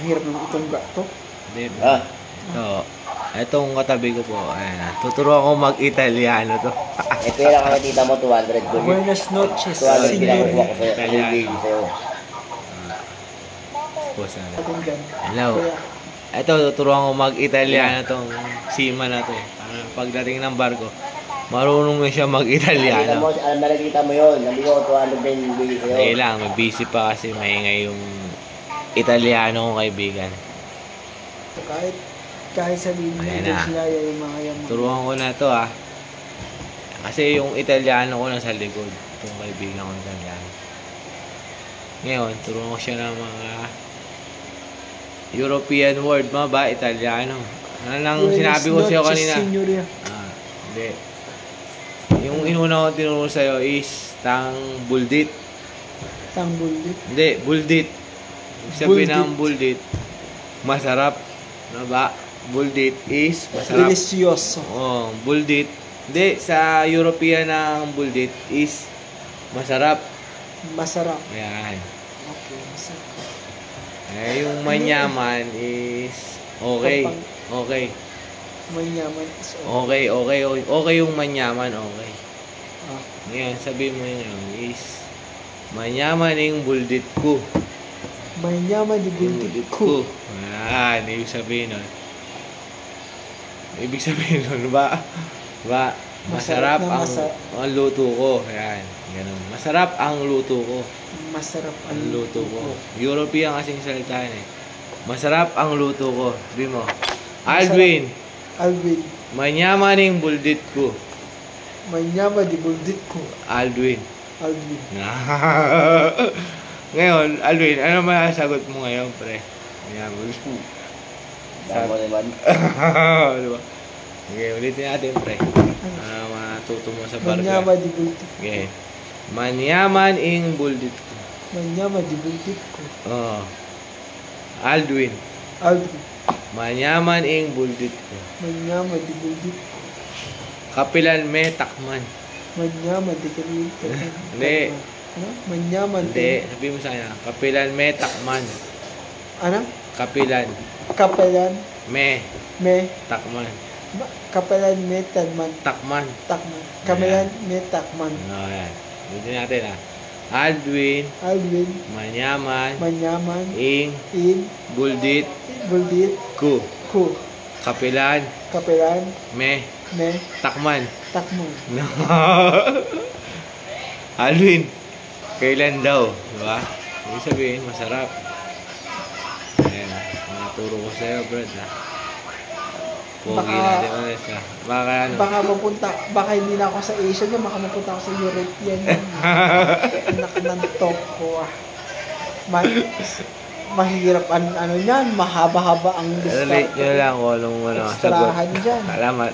Ang hirap ng itong gato. Hindi ba? Itong katabi ko po, ayan, tuturuan ko mag-Italiano to. May pera ka tita mo, 200 ko. Buenas noches, 200 senyor. pinakuha ko sa'yo. Italiano. Sa'yo. Hello. Ito, tuturuan ko mag-Italiano tong sima na to. Pagdating ng barko, marunong na siya mag-Italiano. Alam na nakita mo yun. Nandito ko 200 din bigay sa'yo. Hindi lang, may busy pa kasi maingay yung Italiano kong kaibigan. Kahit sabihin mo Ayan ito na. sila yung mga yaman. Turuan ko na to kasi yung Italiano ko nasa likod. Itong kaibigan ko Italiano. Ngayon, turuan ko siya ng mga European word, mga ba? Italiano. Ano lang sinabi ko sa'yo kanina? Hindi. Yung inuna ko tinuro sa'yo is tang buldit. Tang buldit? Hindi, buldit. Sabi ng buldit, masarap. Ano ba? Buldit is masarap. Delicioso. Oh, buldit. Hindi, sa European ng buldit is masarap. Masarap. Ayan. Okay, masarap. Yung manyaman is okay. Okay. Manyaman is Okay, okay. Okay yung manyaman, okay. Ah. Ngayon, sabi mo yun is manyaman yung buldit ko. Manyaman di buldit ko. Ayan, ibig sabihin nun. Ibig sabihin nun, ba? Masarap ang luto ko. Ayan, ganun. Masarap ang luto ko. Masarap ang luto ko. European kasing salita yan eh. Masarap ang luto ko. Sabi mo, Alvin. Manyaman yung buldit ko. Manyaman di buldit ko. Alvin. Ngayon, Alvin, ano masasagot mo ngayon, pre? Manyaman. Tama naman. Diba? Okay, ulitin natin, pre. Matuto mo sa barka. Manyaman di buldit ko. Okay. Manyaman yung buldit ko. Manyaman di buldit ko. Aldwin. Manyaman yung buldit ko. Manyaman di buldit ko. Kapilan me takman. Manyaman di buldit ko. Hindi. Ano? Manyaman. Hindi. Sabi mo sa kanya. Kapilan me takman. Ano? Kapilan. Kapilan. Me. Takman. Kapilan me takman. Takman. Kapilan me takman. Ayan. Ulitin natin Aldwin. Manyaman. Ing. Buldit. Ko. Kapilan. Me. Takman. No. Alvin, kailan daw? Diba? Ibig sabihin, masarap. Ayan, maturo ko sa'yo, Brad, Pogi natin ulit siya. Baka hindi na ako sa Asia niya, baka mapunta ako sa European niya. Anak ng top ko, mahirap ano yan, mahaba-haba ang Relate nyo lang kung anong sagot. Extrahan dyan. Salamat.